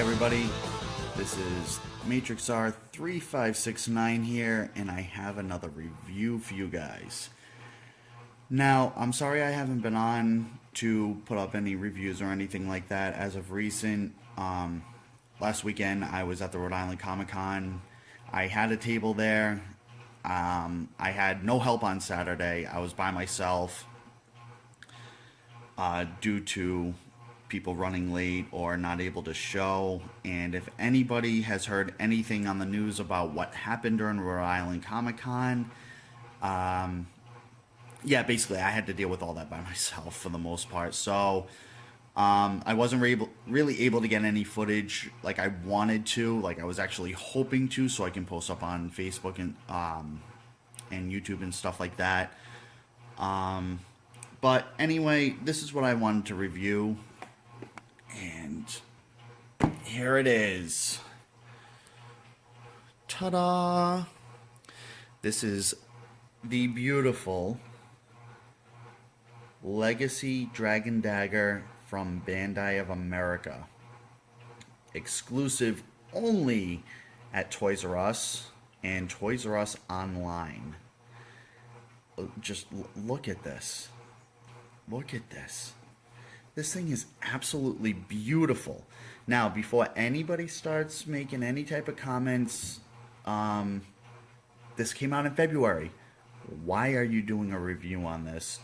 everybody, this is Matrix R3569 here, and I have another review for you guys. Now, I'm sorry I haven't been on to put up any reviews or anything like that as of recent. Last weekend I was at the Rhode Island Comic Con. I had a table there. I had no help on Saturday. I was by myself due to people running late or not able to show. And if anybody has heard anything on the news about what happened during Rhode Island Comic Con, yeah, basically I had to deal with all that by myself for the most part. So I wasn't really able to get any footage like I wanted to, like I was actually hoping to, so I can post up on Facebook and YouTube and stuff like that. But anyway, this is what I wanted to review. And here it is. Ta-da! This is the beautiful Legacy Dragon Dagger from Bandai of America. Exclusive only at Toys R Us and Toys R Us Online. Just look at this. Look at this. This thing is absolutely beautiful. Now, before anybody starts making any type of comments, this came out in February. Why are you doing a review on this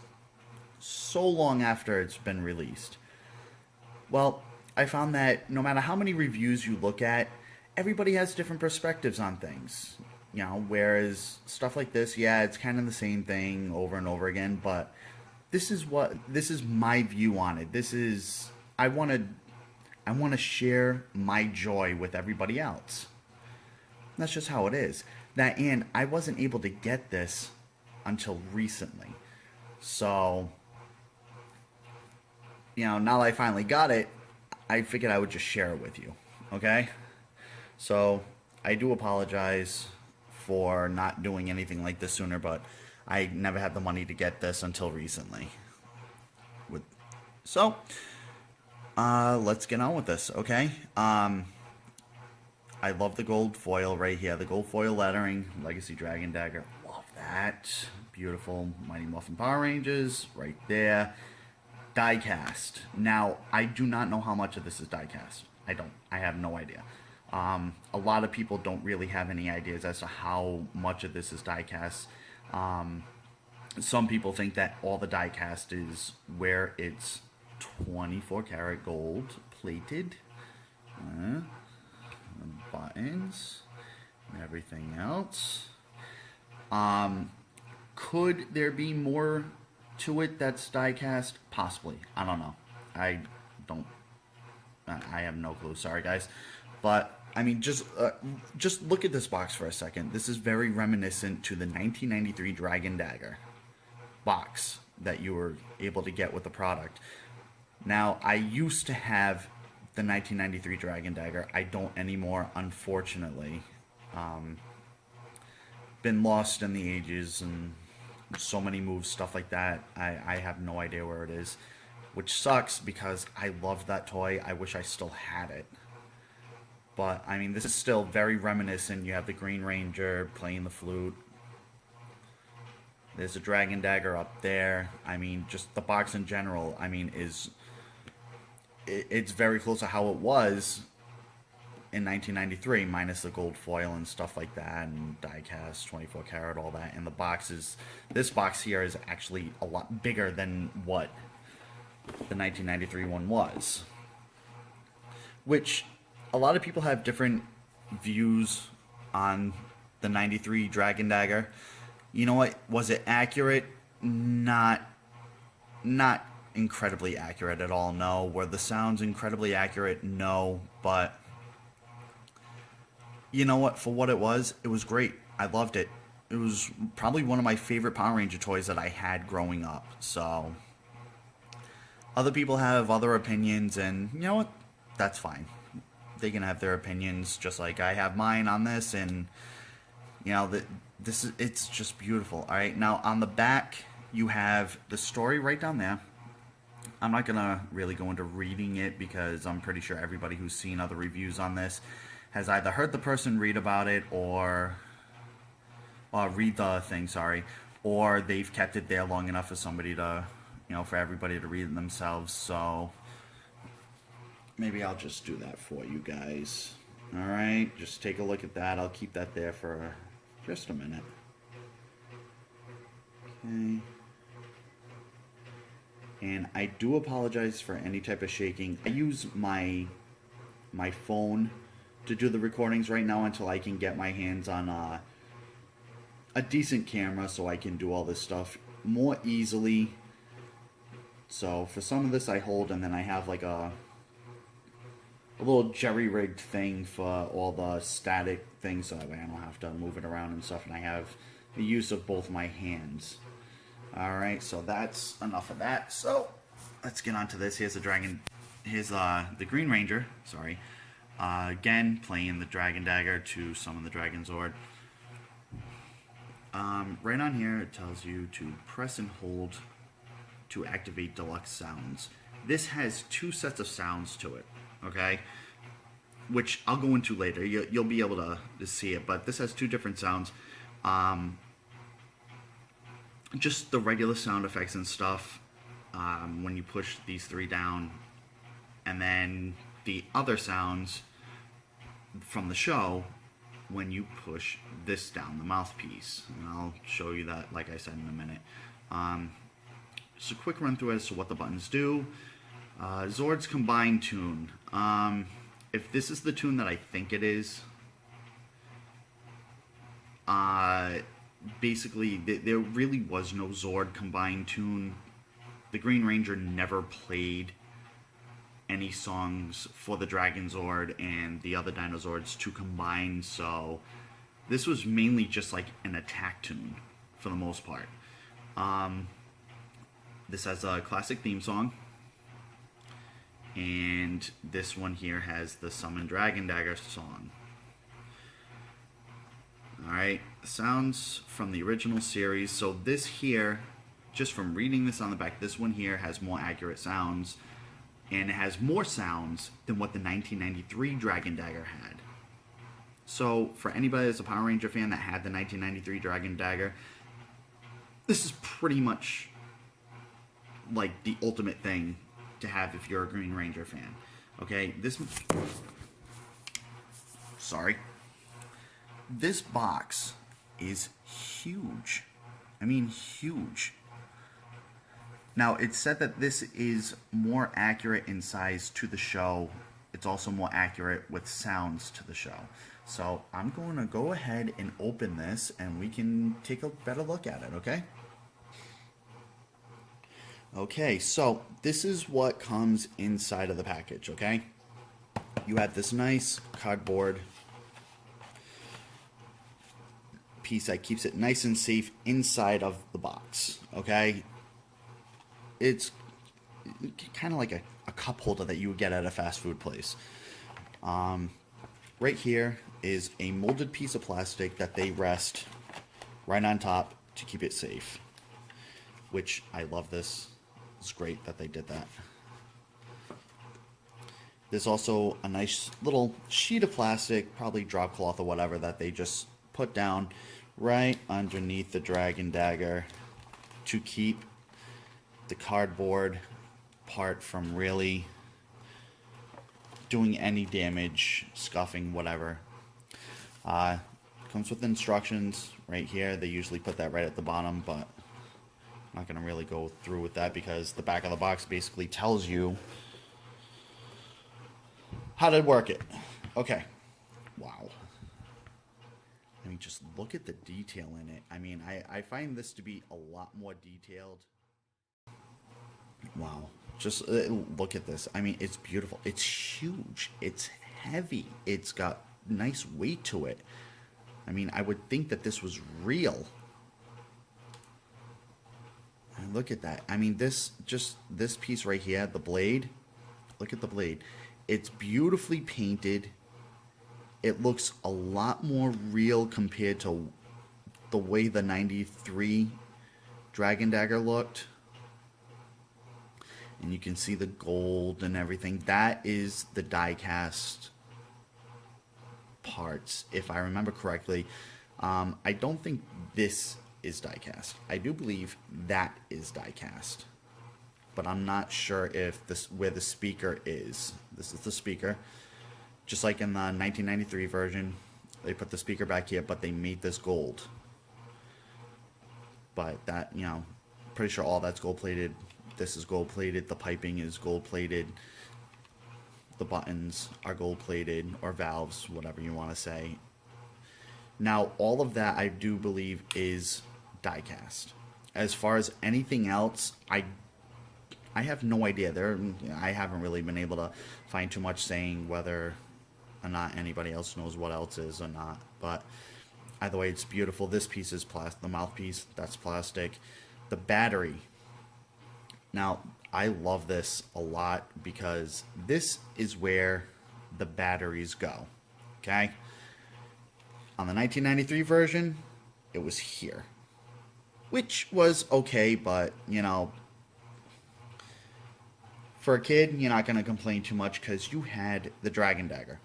so long after it's been released? Well, I found that no matter how many reviews you look at, everybody has different perspectives on things. You know, whereas stuff like this, yeah, it's kind of the same thing over and over again, but this is my view on it. I want to share my joy with everybody else. That's just how it is. And I wasn't able to get this until recently. So, now that I finally got it, I figured I would just share it with you. Okay? So, I do apologize for not doing anything like this sooner, but I never had the money to get this until recently. So, let's get on with this, okay? I love the gold foil right here. The gold foil lettering, Legacy Dragon Dagger. Love that. Beautiful Mighty Morphin Power Rangers right there. Die cast. Now, I do not know how much of this is die cast. I have no idea. A lot of people don't really have any ideas as to how much of this is die cast. Some people think that all the die cast is where it's 24 karat gold plated, the buttons and everything else. Could there be more to it that's die cast? Possibly. I don't know. I have no clue. Sorry, guys. But I mean, just look at this box for a second. This is very reminiscent to the 1993 Dragon Dagger box that you were able to get with the product. Now, I used to have the 1993 Dragon Dagger. I don't anymore, unfortunately. Been lost in the ages and so many moves, stuff like that. I have no idea where it is, which sucks because I loved that toy. I wish I still had it. But, I mean, this is still very reminiscent. You have the Green Ranger playing the flute. There's a Dragon Dagger up there. I mean, just the box in general, I mean, it's very close to how it was in 1993, minus the gold foil and stuff like that, and die cast, 24 karat, all that. And this box here is actually a lot bigger than what the 1993 one was. Which, a lot of people have different views on the 93 Dragon Dagger. You know what? Was it accurate? Not incredibly accurate at all, no. Were the sounds incredibly accurate? No. But, you know what? For what it was great. I loved it. It was probably one of my favorite Power Ranger toys that I had growing up. So, other people have other opinions, and you know what? That's fine. They can have their opinions, just like I have mine on this, and you know, it's just beautiful. All right, now on the back you have the story right down there. I'm not going to really go into reading it because I'm pretty sure everybody who's seen other reviews on this has either heard the person read about it or read the thing, sorry, or they've kept it there long enough for somebody to, for everybody to read it themselves. So maybe I'll just do that for you guys. All right, just take a look at that. I'll keep that there for just a minute. Okay. And I do apologize for any type of shaking. I use my phone to do the recordings right now until I can get my hands on a decent camera so I can do all this stuff more easily. So for some of this I hold, and then I have like a little jerry-rigged thing for all the static things, so that way I don't have to move it around and stuff, and I have the use of both my hands. Alright, so that's enough of that. So let's get on to this. Here's the the Green Ranger, sorry. Again, playing the Dragon Dagger to summon the Dragon Zord. Right on here it tells you to press and hold to activate Deluxe sounds. This has two sets of sounds to it, okay? Which I'll go into later. You'll be able to see it, but this has two different sounds. Just the regular sound effects and stuff when you push these three down, and then the other sounds from the show when you push this down, the mouthpiece. And I'll show you that, like I said, in a minute. Just a quick run through as to what the buttons do. Zord's Combined Tune. If this is the tune that I think it is, basically there really was no Zord Combined Tune. The Green Ranger never played any songs for the Dragon Zord and the other Dinozords to combine, so this was mainly just like an attack tune for the most part. This has a classic theme song, and this one here has the Summon Dragon Dagger song. Alright, sounds from the original series. So this here, just from reading this on the back, this one here has more accurate sounds, and it has more sounds than what the 1993 Dragon Dagger had. So for anybody that's a Power Ranger fan that had the 1993 Dragon Dagger, this is pretty much like the ultimate thing to have if you're a Green Ranger fan. Okay, this box is huge. I mean, huge. Now, it's said that this is more accurate in size to the show. It's also more accurate with sounds to the show. So I'm going to go ahead and open this, and we can take a better look at it, okay? Okay, so this is what comes inside of the package, okay? You have this nice cardboard piece that keeps it nice and safe inside of the box, okay? It's kind of like a cup holder that you would get at a fast food place. Right here is a molded piece of plastic that they rest right on top to keep it safe, which I love this. It's great that they did that. There's also a nice little sheet of plastic, probably drop cloth or whatever, that they just put down right underneath the Dragon Dagger to keep the cardboard part from really doing any damage, scuffing, whatever. Comes with instructions right here. They usually put that right at the bottom, but I'm not going to really go through with that because the back of the box basically tells you how to work it. Okay. Wow. I mean, just look at the detail in it. I mean, I find this to be a lot more detailed. Wow. Just look at this. I mean, it's beautiful. It's huge. It's heavy. It's got nice weight to it. I mean, I would think that this was real. And look at that. I mean, this piece right here, the blade. Look at the blade. It's beautifully painted. It looks a lot more real compared to the way the 93 Dragon Dagger looked. and you can see the gold and everything. That is the die cast parts, if I remember correctly. I don't think this is die cast. I do believe that is die cast, but I'm not sure if this where the speaker is. This is the speaker, just like in the 1993 version. They put the speaker back here, but they made this gold. But that, you know, pretty sure all that's gold plated. This is gold plated. The piping is gold plated. The buttons are gold plated, or valves, whatever you want to say. Now, all of that I do believe is die cast. As far as anything else, I have no idea. I haven't really been able to find too much saying whether or not anybody else knows what else is or not. But either way, it's beautiful. This piece is plastic. The mouthpiece, that's plastic. The battery. Now, I love this a lot because this is where the batteries go. Okay? On the 1993 version, it was here. Which was okay, but, you know, for a kid, you're not going to complain too much because you had the Dragon Dagger.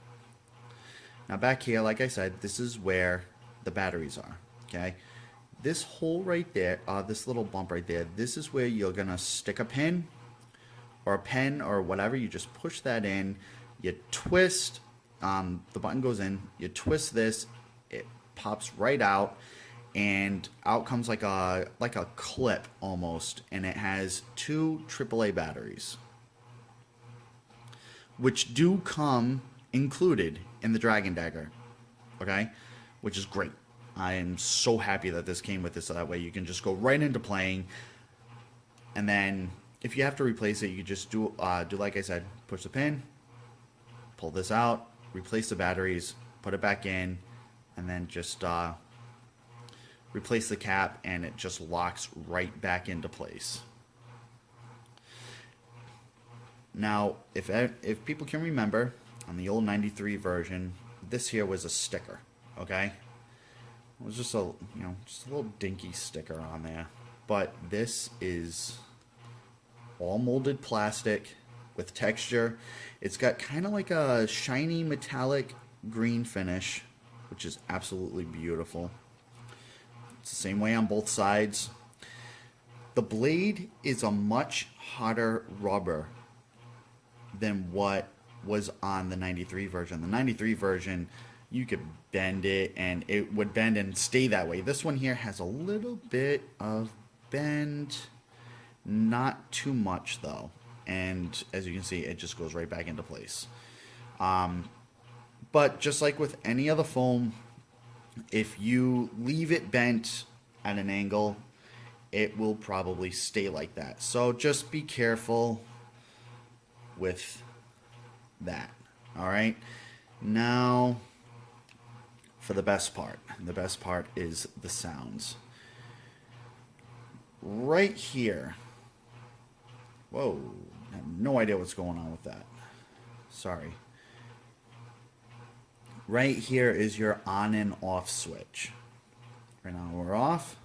Now back here, like I said, this is where the batteries are, okay? This hole right there, this little bump right there, this is where you're going to stick a pin or a pen or whatever. You just push that in, you twist, the button goes in, you twist this, it pops right out, and out comes like a clip almost, and it has 2 AAA batteries, which do come included in the Dragon Dagger, okay? Which is great. I am so happy that this came with this, so that way you can just go right into playing, and then if you have to replace it, you just do like I said, push the pin, pull this out, replace the batteries, put it back in, and then just replace the cap, and it just locks right back into place. Now, if people can remember, on the old 93 version, this here was a sticker, okay? It was just a little dinky sticker on there. But this is all molded plastic with texture. It's got kind of like a shiny metallic green finish, which is absolutely beautiful. It's the same way on both sides. The blade is a much hotter rubber than what was on the 93 version. The 93 version, you could bend it and it would bend and stay that way. This one here has a little bit of bend, not too much though. And as you can see, it just goes right back into place. But just like with any other foam, if you leave it bent at an angle, it will probably stay like that. So just be careful with that. All right. Now for the best part. The best part is the sounds. Right here. Whoa. I have no idea what's going on with that. Sorry. Right here is your on and off switch. Right now we're off.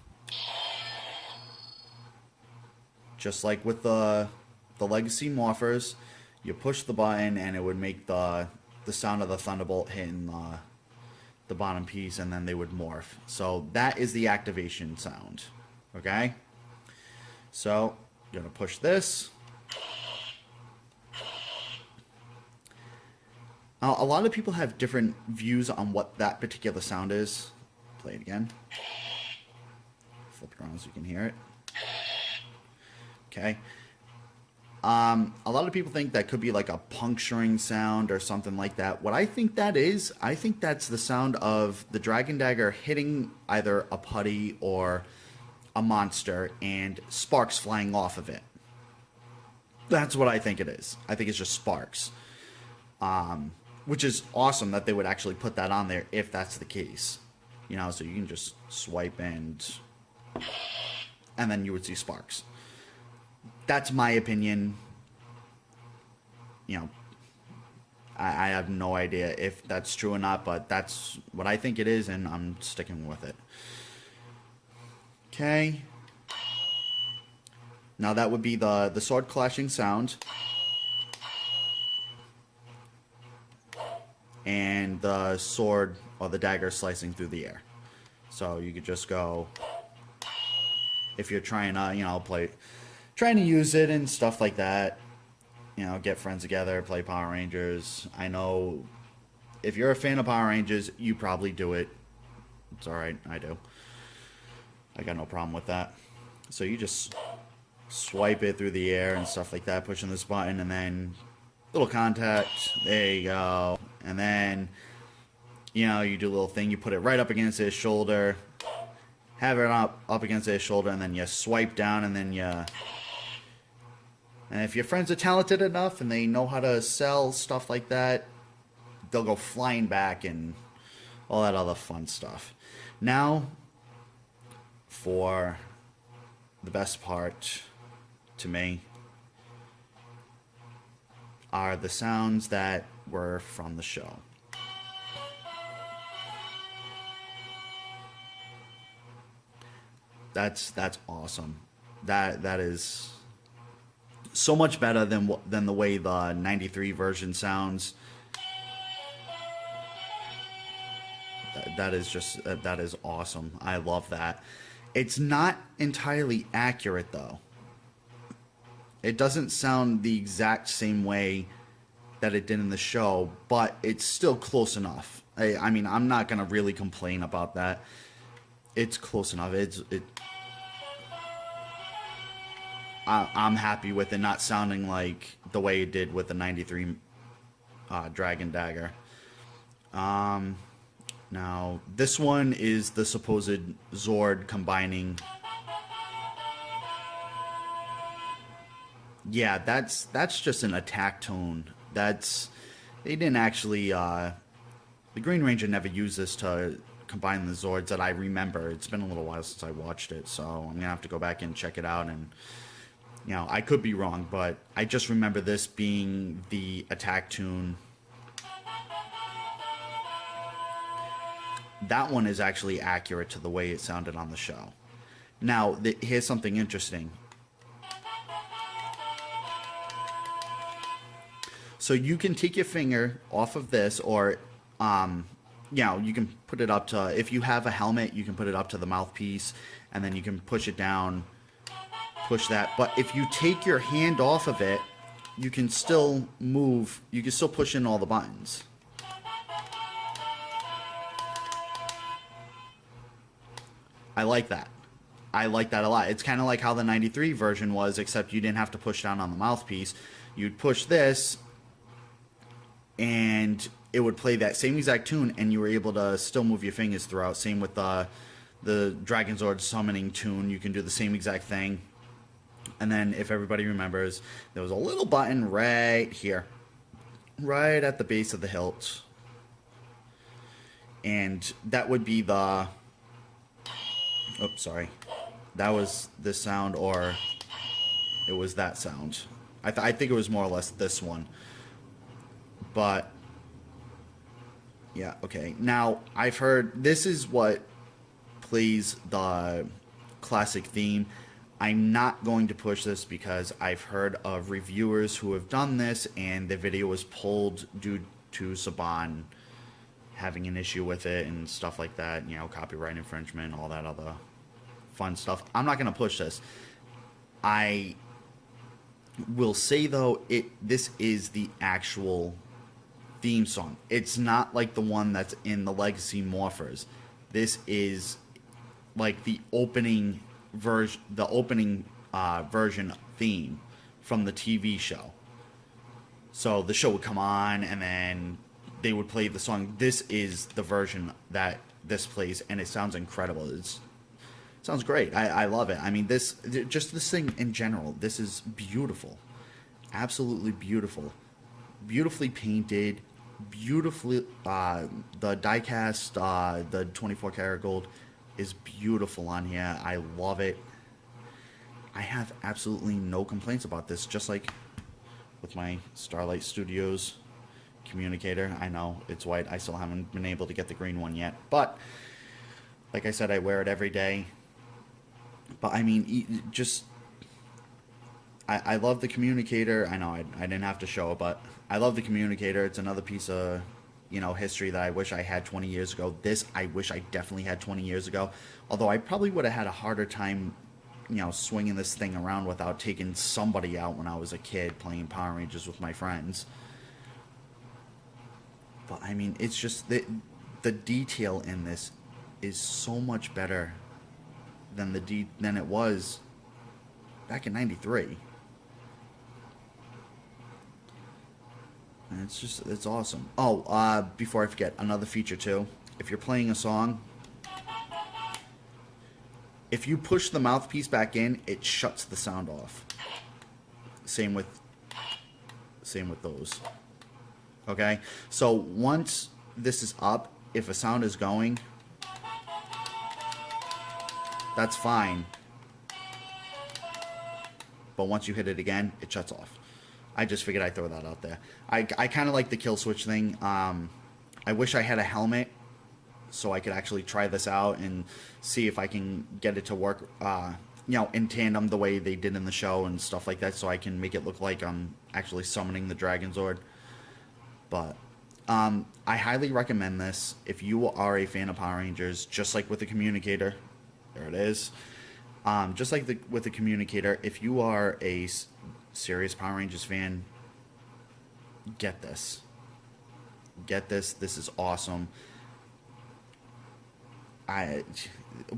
Just like with the Legacy morphers, you push the button and it would make the sound of the Thunderbolt hitting the bottom piece, and then they would morph. So that is the activation sound. Okay? So you're going to push this. Now, a lot of people have different views on what that particular sound is. Play it again. Flip it around so you can hear it. Okay. A lot of people think that could be like a puncturing sound or something like that. What I think that is, I think that's the sound of the Dragon Dagger hitting either a putty or a monster and sparks flying off of it. That's what I think it is. I think it's just sparks. Which is awesome that they would actually put that on there if that's the case. You know, so you can just swipe and then you would see sparks. That's my opinion. You know, I have no idea if that's true or not, but that's what I think it is, and I'm sticking with it. Okay. Now that would be the sword clashing sound. And the sword or the dagger slicing through the air. So you could just go, if you're trying to, trying to use it and stuff like that, get friends together, play Power Rangers. I know if you're a fan of Power Rangers, you probably do it. It's alright, I do. I got no problem with that. So you just swipe it through the air and stuff like that, pushing this button, and then little contact, there you go. And then, you do a little thing, you put it right up against his shoulder, have it up against his shoulder, and then you swipe down, and then and if your friends are talented enough and they know how to sell stuff like that, they'll go flying back and all that other fun stuff. Now, for the best part to me are the sounds that were from the show. That's awesome. That is so much better than the way the 93 version sounds. That is awesome. I love that. It's not entirely accurate though. It doesn't sound the exact same way that it did in the show, but it's still close enough. I mean, I'm not gonna really complain about that. It's close enough. I'm happy with it not sounding like the way it did with the 93 Dragon Dagger. Now, this one is the supposed Zord combining. Yeah, that's just an attack tone. They didn't actually. The Green Ranger never used this to combine the Zords that I remember. It's been a little while since I watched it, so I'm gonna have to go back and check it out. And I could be wrong, but I just remember this being the attack tune. That one is actually accurate to the way it sounded on the show. Now, here's something interesting. So you can take your finger off of this, or, you can put it up to, if you have a helmet, you can put it up to the mouthpiece, and then you can push it down, push that. But if you take your hand off of it, you can still move, you can still push in all the buttons. I like that. I like that a lot. It's kind of like how the 93 version was, except you didn't have to push down on the mouthpiece. You'd push this, and it would play that same exact tune, and you were able to still move your fingers throughout. Same with the Dragon Zord summoning tune. You can do the same exact thing. And then, if everybody remembers, there was a little button right here, right at the base of the hilt. And that would be the... Oops, sorry. That was this sound, or it was that sound. I think it was more or less this one. But, yeah, okay. Now, I've heard this is what plays the classic theme. I'm not going to push this because I've heard of reviewers who have done this and the video was pulled due to Saban having an issue with it and stuff like that, copyright infringement, all that other fun stuff. I'm not going to push this. I will say though, this is the actual theme song. It's not like the one that's in the Legacy Morphers. This is like the opening version, version theme from the TV show. So the show would come on and then they would play the song. This is the version that this plays, and it sounds incredible. It sounds great. I love it. I mean, this thing in general, this is beautiful. Absolutely beautiful. Beautifully painted. Beautifully, the die-cast, the 24 karat gold is beautiful on here. I love it. I have absolutely no complaints about this, just like with my Starlight Studios communicator. I know it's white. I still haven't been able to get the green one yet, but like I said, I wear it every day. But I mean, just I love the communicator. I know I didn't have to show it, but I love the communicator. It's another piece of, history that I wish I had 20 years ago. This I wish I definitely had 20 years ago. Although I probably would have had a harder time, swinging this thing around without taking somebody out when I was a kid playing Power Rangers with my friends. But I mean, it's just the detail in this is so much better than than it was back in '93. And it's awesome. Oh, before I forget, another feature too. If you're playing a song, if you push the mouthpiece back in, it shuts the sound off. Same with those. Okay? So once this is up, if a sound is going, that's fine. But once you hit it again, it shuts off. I just figured I'd throw that out there. I kind of like the kill switch thing. I wish I had a helmet so I could actually try this out and see if I can get it to work, in tandem the way they did in the show and stuff like that, so I can make it look like I'm actually summoning the Dragon Zord. But I highly recommend this if you are a fan of Power Rangers, just like with the communicator. There it is. Just like with the communicator, if you are a serious Power Rangers fan, get this. Get this. This is awesome.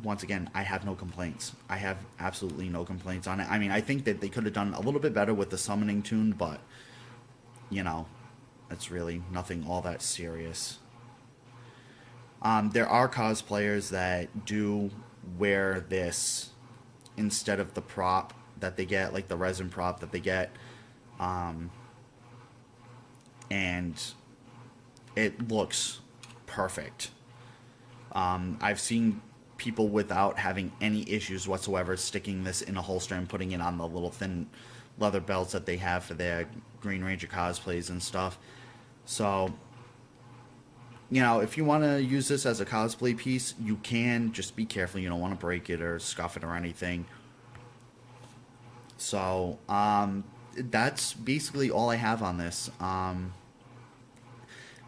Once again, I have no complaints. I have absolutely no complaints on it. I mean, I think that they could have done a little bit better with the summoning tune, but, it's really nothing all that serious. There are cosplayers that do wear this instead of the prop that they get, like the resin prop that they get, and it looks perfect. I've seen people without having any issues whatsoever sticking this in a holster and putting it on the little thin leather belts that they have for their Green Ranger cosplays and stuff. So, if you want to use this as a cosplay piece, you can. Just be careful. You don't want to break it or scuff it or anything. So, that's basically all I have on this.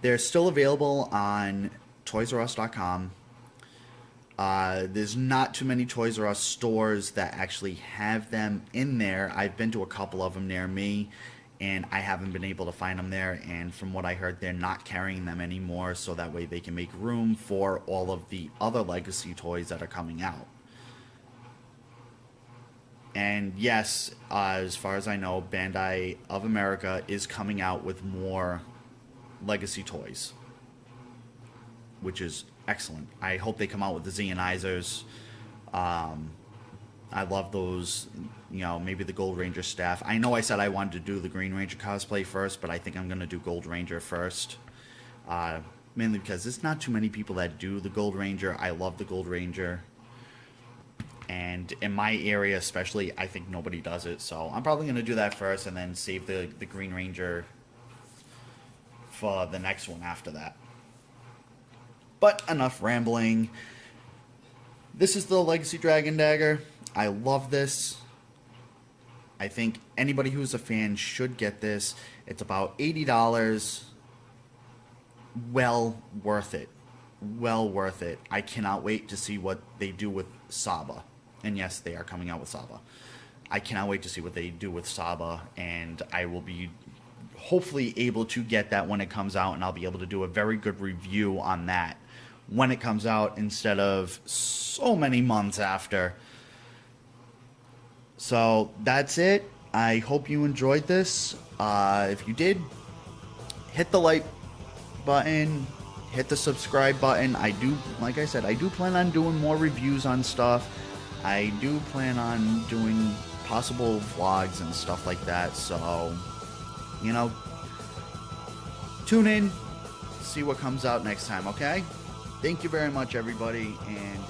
They're still available on ToysRUs.com. There's not too many Toys R Us stores that actually have them in there. I've been to a couple of them near me, and I haven't been able to find them there. And from what I heard, they're not carrying them anymore, so that way they can make room for all of the other Legacy toys that are coming out. And yes, as far as I know, Bandai of America is coming out with more Legacy toys, which is excellent. I hope they come out with the Zeonizers. I love those, maybe the Gold Ranger staff. I know I said I wanted to do the Green Ranger cosplay first, but I think I'm going to do Gold Ranger first. Mainly because there's not too many people that do the Gold Ranger. I love the Gold Ranger. And in my area especially, I think nobody does it. So I'm probably going to do that first and then save the Green Ranger for the next one after that. But enough rambling. This is the Legacy Dragon Dagger. I love this. I think anybody who's a fan should get this. It's about $80. Well worth it. Well worth it. I cannot wait to see what they do with Saba. And yes, they are coming out with Saba. I cannot wait to see what they do with Saba, and I will be hopefully able to get that when it comes out, and I'll be able to do a very good review on that when it comes out instead of so many months after. So that's it. I hope you enjoyed this. If you did, hit the like button, hit the subscribe button. Like I said, I do plan on doing more reviews on stuff. I do plan on doing possible vlogs and stuff like that. So, tune in, see what comes out next time, okay? Thank you very much, everybody, and